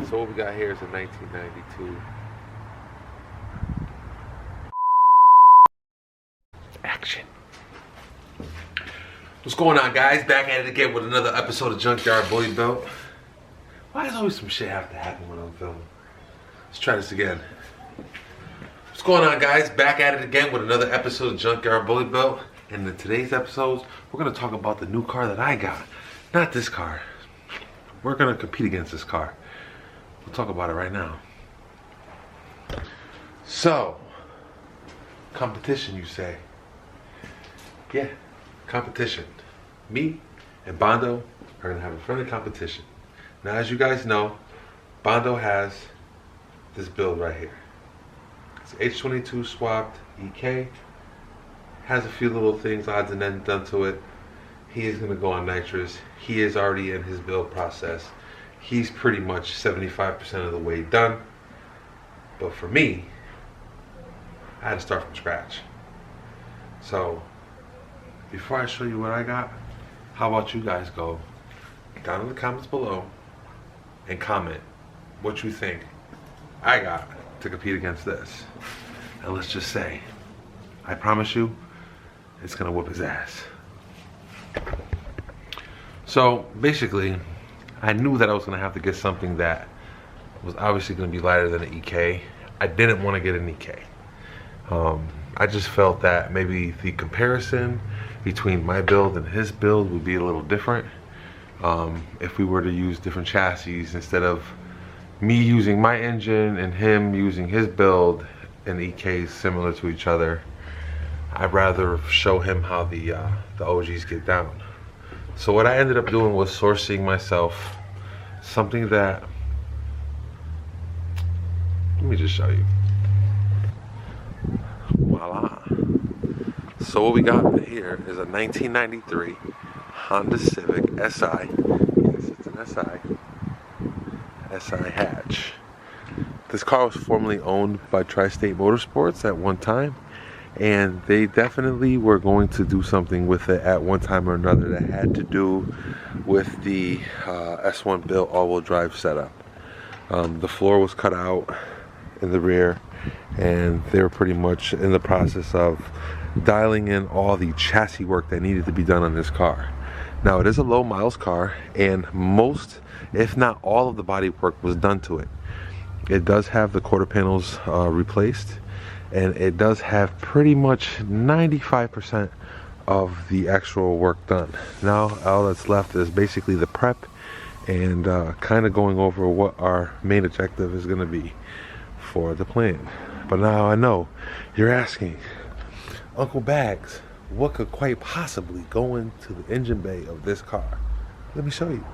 So what we got here is a 1992 action. What's going on, guys? Back at it again with another episode of Junkyard Bully Belt. Why does always some shit have to happen when I'm filming? Let's try this again. What's going on, guys? Back at it again with another episode of Junkyard Bully Belt. And in today's episodes, we're gonna talk about the new car that I got. Not this car. We're gonna compete against this car. We'll talk about it right now. So, competition, you say? Yeah, competition. Me and Bondo are gonna have a friendly competition. Now, as you guys know, Bondo has this build right here. It's H22 swapped EK. Has a few little things, odds and ends done to it. He is gonna go on nitrous. He is already in his build process. He's pretty much 75% of the way done. But for me, I had to start from scratch. So, before I show you what I got, how about you guys go down in the comments below and comment what you think I got to compete against this. And let's just say, I promise you, it's gonna whoop his ass. So basically, I knew that I was gonna have to get something that was obviously gonna be lighter than an EK. I didn't want to get an EK. I just felt that maybe the comparison between my build and his build would be a little different if we were to use different chassis instead of me using my engine and him using his build and EKs similar to each other. I'd rather show him how the OGs get down. So what I ended up doing was sourcing myself something that, let me just show you. Voila. So what we got here is a 1993 Honda Civic SI. Yes, it's an SI hatch. This car was formerly owned by Tri-State Motorsports at one time, and they definitely were going to do something with it at one time or another that had to do with the S1 built all-wheel drive setup. The floor was cut out in the rear, and they were pretty much in the process of dialing in all the chassis work that needed to be done on this car. Now, it is a low miles car, and most, if not all, of the body work was done to it. It does have the quarter panels replaced, and it does have pretty much 95% of the actual work done. Now all that's left is basically the prep and kind of going over what our main objective is going to be for the plan. But now I know you're asking, Uncle Bags, what could quite possibly go into the engine bay of this car? Let me show you.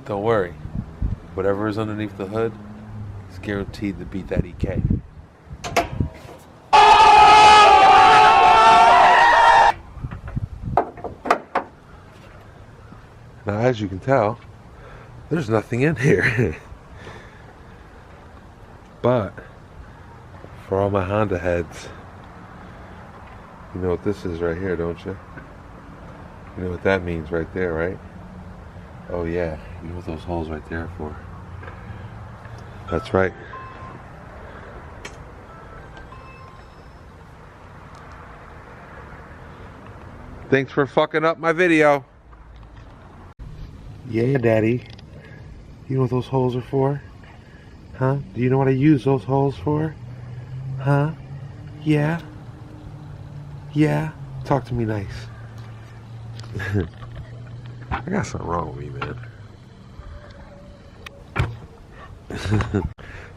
Don't worry, whatever is underneath the hood is guaranteed to beat that EK. Now, as you can tell, there's nothing in here. But for all my Honda heads, you know what this is right here, don't you? You know what that means right there, right? Oh yeah, you know what those holes right there are for. That's right. Thanks for fucking up my video. Yeah, Daddy. You know what those holes are for? Huh? Do you know what I use those holes for? Huh? Yeah? Yeah? Talk to me nice. I got something wrong with me, man.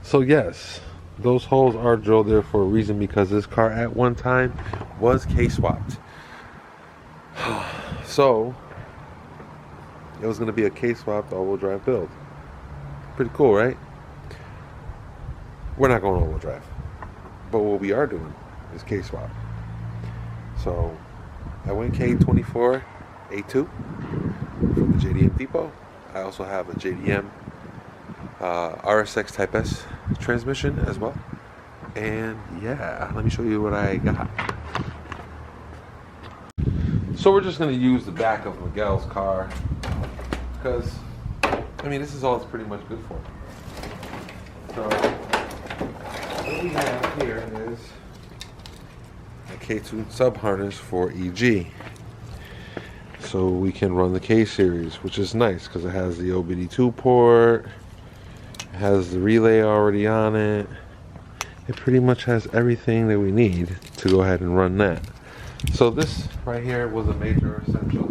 So yes, those holes are drilled there for a reason, because this car at one time was K-swapped. So it was going to be a K-swapped all-wheel drive build. Pretty cool, right? We're not going all-wheel drive, but what we are doing is K-swap. So I went K24 A2 from the JDM depot. I also have a JDM RSX Type S transmission as well. And yeah, let me show you what I got. So we're just going to use the back of Miguel's car because I mean this is all it's pretty much good for. So what we have here is a K-tune sub harness for EG. So we can run the K series, which is nice because it has the OBD2 port, it has the relay already on it. It pretty much has everything that we need to go ahead and run that. So this right here was a major essential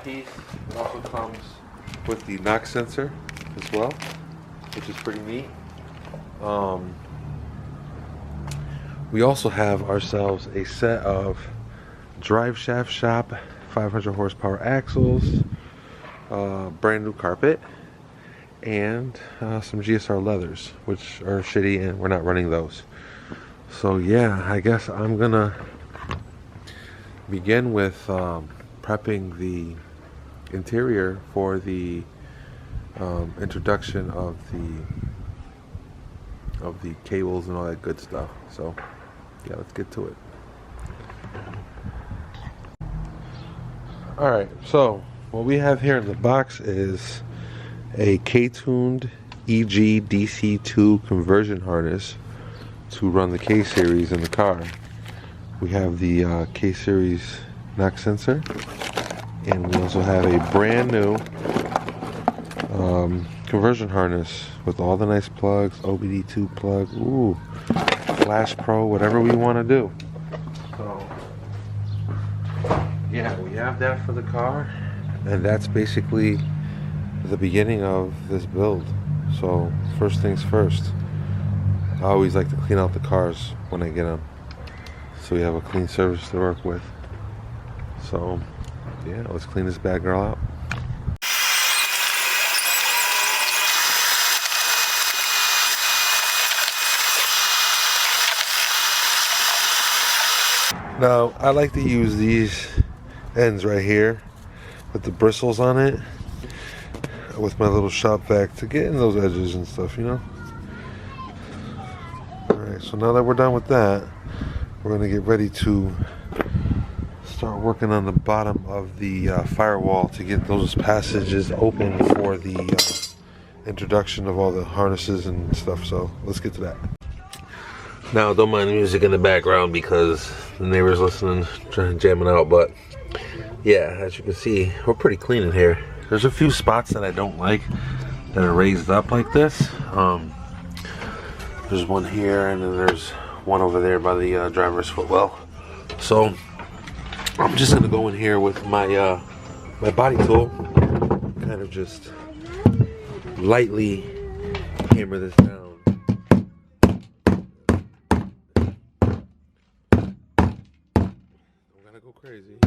piece. It also comes with the knock sensor as well, which is pretty neat. We also have ourselves a set of drive shaft shop 500 horsepower axles, brand new carpet, and some GSR leathers, which are shitty and we're not running those. So yeah, I guess I'm gonna begin with prepping the interior for the introduction of the cables and all that good stuff. So yeah, let's get to it. Alright, so what we have here in the box is a K-tuned EG DC2 conversion harness to run the K-series in the car. We have the K-series knock sensor, and we also have a brand new conversion harness with all the nice plugs, OBD2 plug, ooh, Flash Pro, whatever we want to do. So yeah, we have that for the car, and that's basically the beginning of this build. So first things first, I always like to clean out the cars when I get them, so we have a clean surface to work with. So yeah, let's clean this bad girl out. Now I like to use these ends right here with the bristles on it with my little shop vac to get in those edges and stuff, you know. Alright, so now that we're done with that, we're going to get ready to start working on the bottom of the firewall to get those passages open for the introduction of all the harnesses and stuff. So let's get to that. Now don't mind the music in the background because the neighbor's listening, trying jamming out, but yeah, as you can see, we're pretty clean in here. There's a few spots that I don't like that are raised up like this. There's one here, and then there's one over there by the driver's footwell. So I'm just gonna go in here with my my body tool, kind of just lightly hammer this down. I'm gonna go crazy.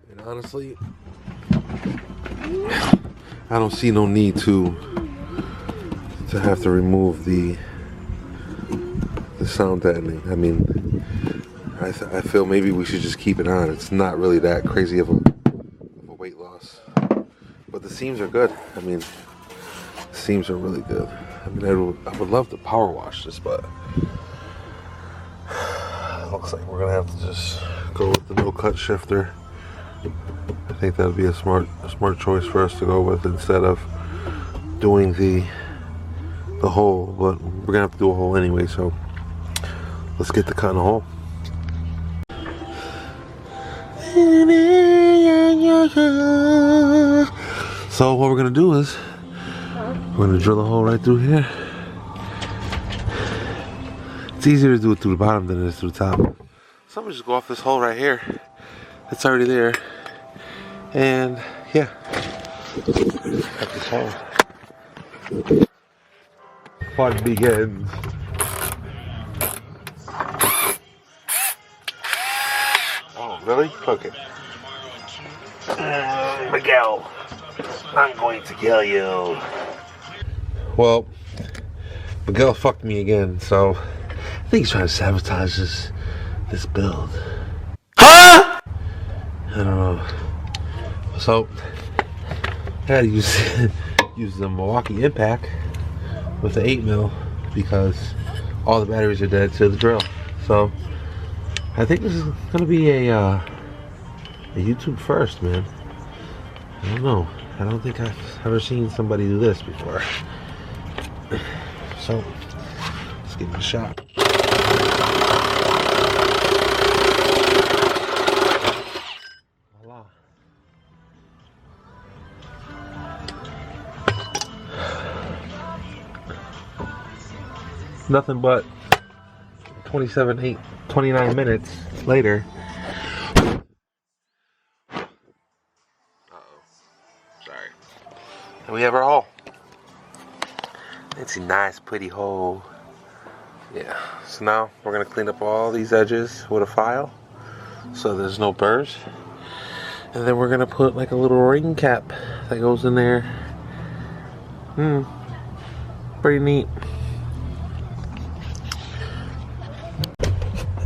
And honestly, I don't see no need to have to remove the sound deadening. I mean, I feel maybe we should just keep it on. It's not really that crazy of a weight loss, but the seams are good. I mean, the seams are really good. I mean, I would love to power wash this, but looks like we're gonna have to just go with the no cut shifter. I think that would be a smart choice for us to go with instead of doing the hole, but we're gonna have to do a hole anyway, so let's get to cutting a hole. So what we're gonna do is we're gonna drill a hole right through here. It's easier to do it through the bottom than it is through the top. So I'm gonna just go off this hole right here. It's already there. And yeah, cut this hole. Fun begins. Oh, really? Okay. Miguel, I'm going to kill you. Well, Miguel fucked me again, so I think he's trying to sabotage this build. Huh? I don't know. So I had to use the Milwaukee Impact with the 8mm because all the batteries are dead to the drill. So I think this is gonna be a YouTube first, man. I don't know. I don't think I've ever seen somebody do this before. So, let's give it a shot. Voila. Nothing but 29 minutes later. Sorry. And we have our hole. It's a nice, pretty hole. Yeah. So now we're gonna clean up all these edges with a file, so there's no burrs. And then we're gonna put like a little ring cap that goes in there. Pretty neat.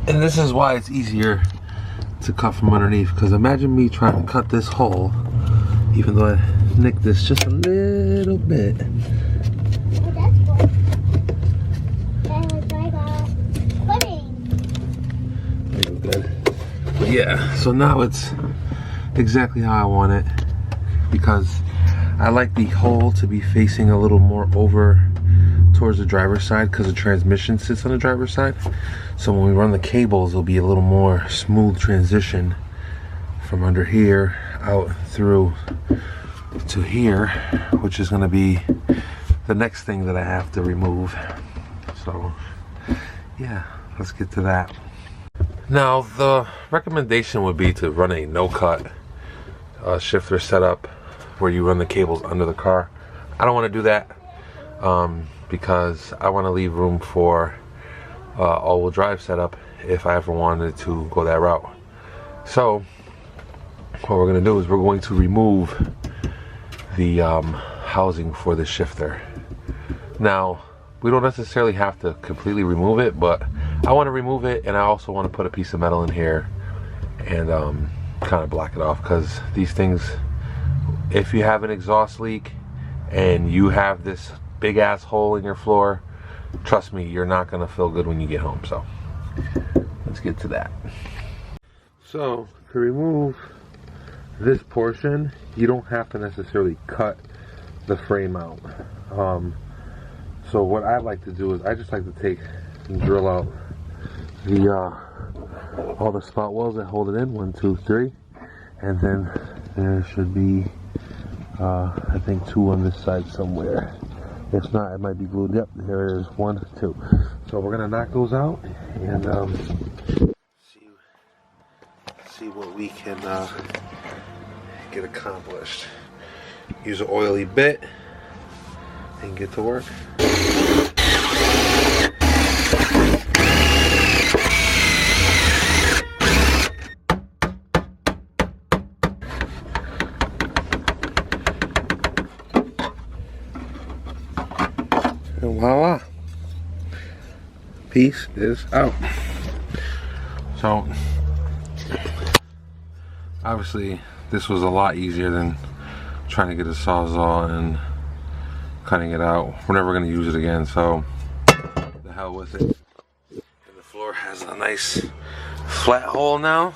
And this is why it's easier to cut from underneath, because imagine me trying to cut this hole, even though I nicked this just a little bit. Good. But yeah, so now it's exactly how I want it, because I like the hole to be facing a little more over towards the driver's side, because the transmission sits on the driver's side. So when we run the cables, it'll be a little more smooth transition from under here out through to here, which is going to be the next thing that I have to remove. So yeah, let's get to that. Now the recommendation would be to run a no-cut shifter setup where you run the cables under the car. I don't want to do that because I want to leave room for all-wheel drive setup if I ever wanted to go that route. So what we're going to do is we're going to remove the housing for the shifter. Now we don't necessarily have to completely remove it, but I want to remove it, and I also want to put a piece of metal in here and kind of block it off, because these things, if you have an exhaust leak and you have this big ass hole in your floor, trust me, you're not gonna feel good when you get home. So let's get to that. So to remove this portion, you don't have to necessarily cut the frame out. So what I like to do is I just like to take and drill out the all the spot wells that hold it in, 1, 2, 3, and then there should be I think 2 on this side somewhere. If not, it might be glued. Yep, there is 1, 2. So we're gonna knock those out and see what we can get accomplished. Use an oily bit and get to work. And voila, piece is out. So obviously this was a lot easier than trying to get a sawzall and cutting it out. We're never going to use it again, so the hell with it. And the floor has a nice flat hole now,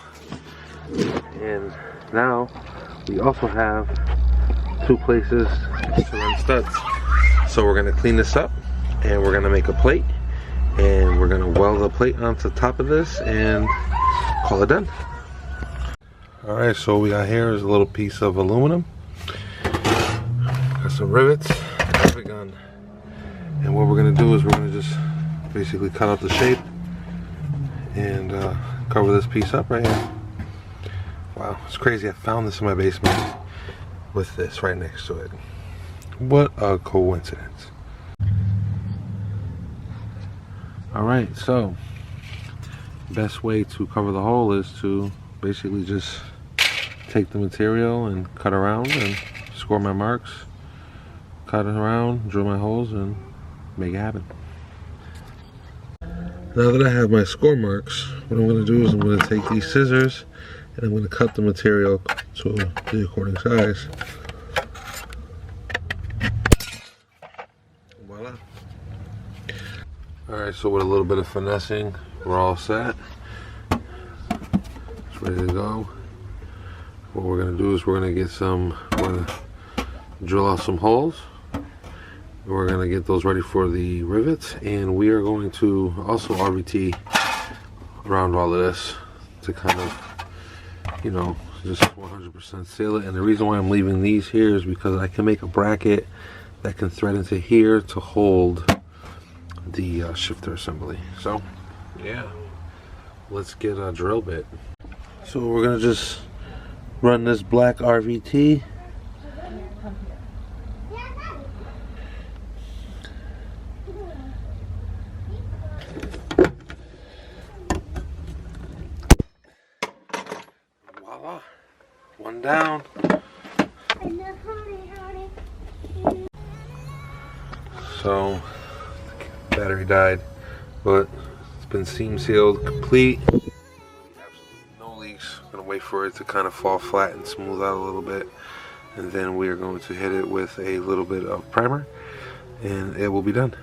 and now we also have 2 places to run studs. So we're going to clean this up, and we're going to make a plate, and we're going to weld the plate onto top of this and call it done. Alright, so what we got here is a little piece of aluminum. Got some rivets, traffic gun. And what we're going to do is we're going to just basically cut out the shape and cover this piece up right here. Wow, it's crazy. I found this in my basement with this right next to it. What a coincidence. Alright, so best way to cover the hole is to basically just take the material and cut around and score my marks, cut it around, drill my holes, and make it happen. Now that I have my score marks, what I'm going to do is I'm going to take these scissors and I'm going to cut the material to the according size. Voila. Alright, so with a little bit of finessing, we're all set. It's ready to go. what we're gonna do is we're gonna drill out some holes. We're gonna get those ready for the rivets, and we are going to also RVT around all of this to kind of, you know, just 100% seal it. And the reason why I'm leaving these here is because I can make a bracket that can thread into here to hold the shifter assembly. So yeah, let's get a drill bit. So we're gonna just run this black RVT. Voila, one down. So the battery died, but it's been seam sealed, complete. Absolutely no leaks. I'm gonna wait for it to kind of fall flat and smooth out a little bit, and then we are going to hit it with a little bit of primer, and it will be done.